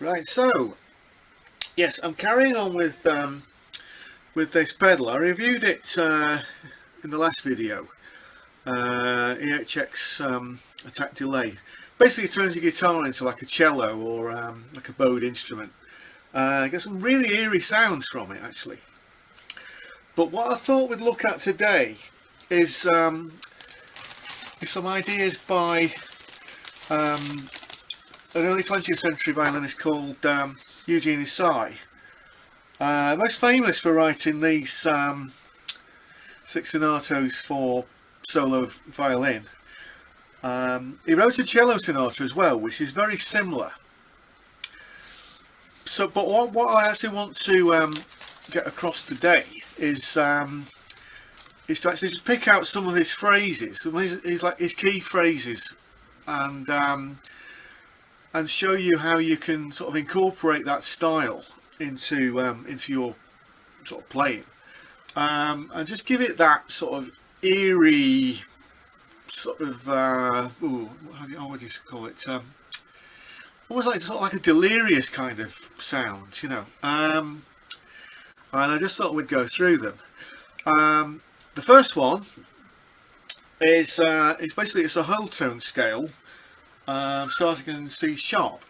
Right, so yes, I'm carrying on with this pedal. I reviewed it in the last video, EHX Attack Decay. Basically it turns your guitar into like a cello or like a bowed instrument. Get some really eerie sounds from it actually. But what I thought we'd look at today is some ideas by an early 20th century violinist called Eugène Ysaÿe. Most famous for writing these 6 sonatas for solo violin. He wrote a cello sonata as well, which is very similar. So, but what I actually want to get across today is to actually just pick out some of his phrases, some of his key phrases, and show you how you can sort of incorporate that style into your sort of playing, and just give it that sort of eerie sort of what would you call it? Almost like sort of like a delirious kind of sound, you know. And I just thought we'd go through them. The first one is basically it's a whole tone scale, starting in C sharp.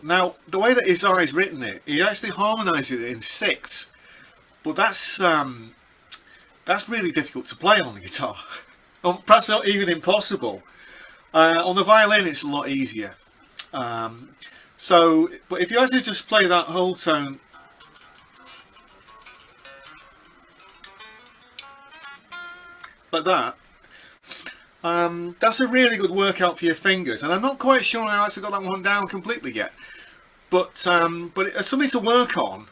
Now, the way that Ysaÿe's written it, he actually harmonises it in sixths, but that's really difficult to play on the guitar. Perhaps not even impossible. On the violin, it's a lot easier. But if you actually just play that whole tone, like that, that's a really good workout for your fingers. And I'm not quite sure I actually got that one down completely yet. But it's something to work on,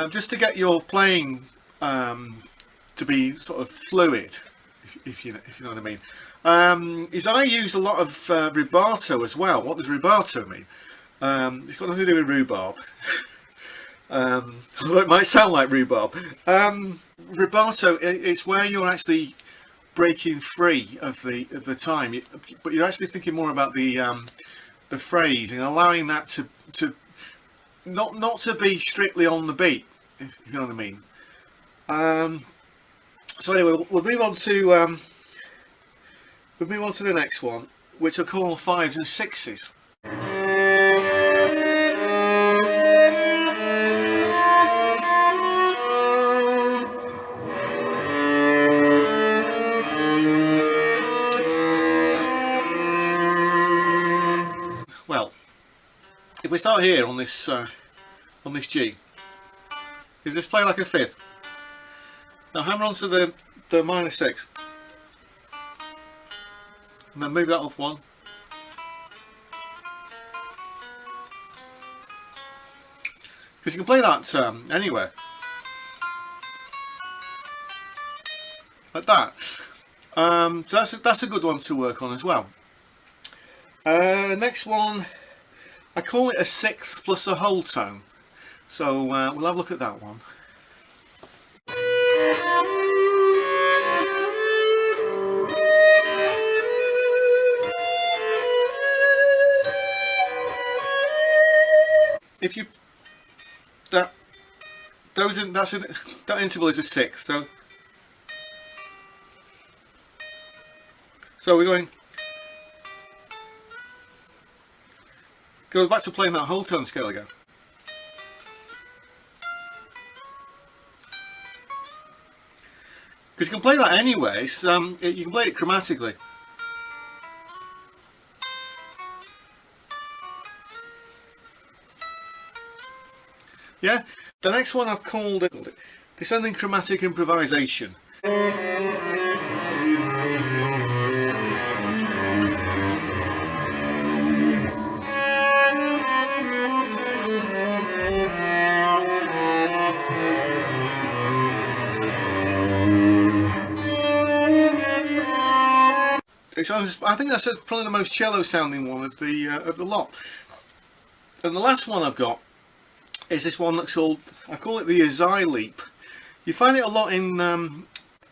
just to get your playing to be sort of fluid, if you know what I mean. Ysaÿe used a lot of rubato as well. What does rubato mean? It's got nothing to do with rhubarb, although it might sound like rhubarb. Rubato, it's where you're actually breaking free of the time, but you're actually thinking more about the phrase and allowing that to not to be strictly on the beat, if you know what I mean. So anyway, we'll move on to the next one, which I call 5s and 6s. Well, if we start here on this G, is this play like a 5th? Now hammer onto the minor 6, and then move that off 1. Because you can play that anywhere, like that. So that's a good one to work on as well. Next one, I call it a 6th plus a whole tone. So we'll have a look at that one. If you that interval is a 6th, so we're going go back to playing that whole tone scale again. Because you can play that anyway, so you can play it chromatically. Yeah, the next one I've called Descending Chromatic Improvisation. I think that's probably the most cello sounding one of the lot. And the last one I've got is this one that's called, I call it the Ysaÿe leap. You find it a lot in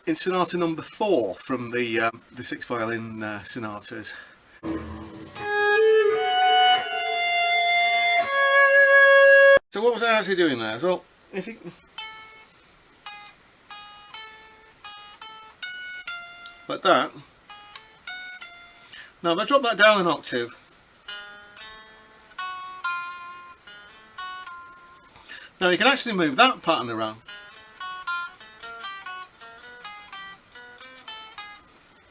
in Sonata number 4 from the 6 violin sonatas. So what was I actually doing there? Well, if you like that. Now if I drop that down an octave, now you can actually move that pattern around.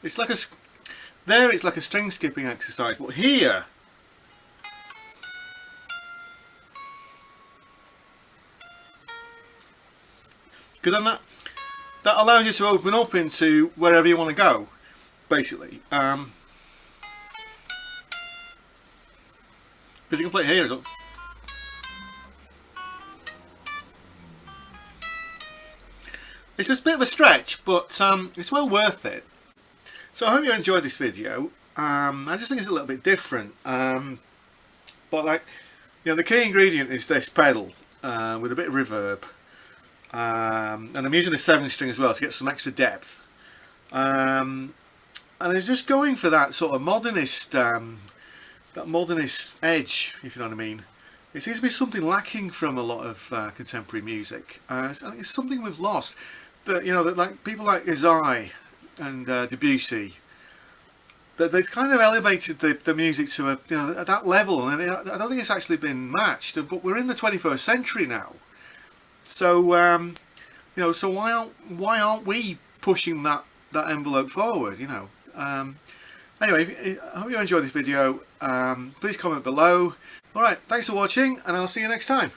It's like it's like a string skipping exercise, but here because then that allows you to open up into wherever you want to go, basically. Because you can play it here as well. It's just a bit of a stretch, but it's well worth it. So I hope you enjoyed this video. I just think it's a little bit different. But like, you know, the key ingredient is this pedal with a bit of reverb. And I'm using a 7-string as well to get some extra depth. And it's just going for that sort of modernist, edge, if you know what I mean. It seems to be something lacking from a lot of contemporary music. It's something we've lost. That, you know, that like people like Ysaÿe and Debussy, that they've kind of elevated the music to a, you know, at that level, and I don't think it's actually been matched. But we're in the 21st century now. So you know, so why aren't we pushing that envelope forward? You know. Anyway, I hope you enjoyed this video. Please comment below. All right, thanks for watching, and I'll see you next time.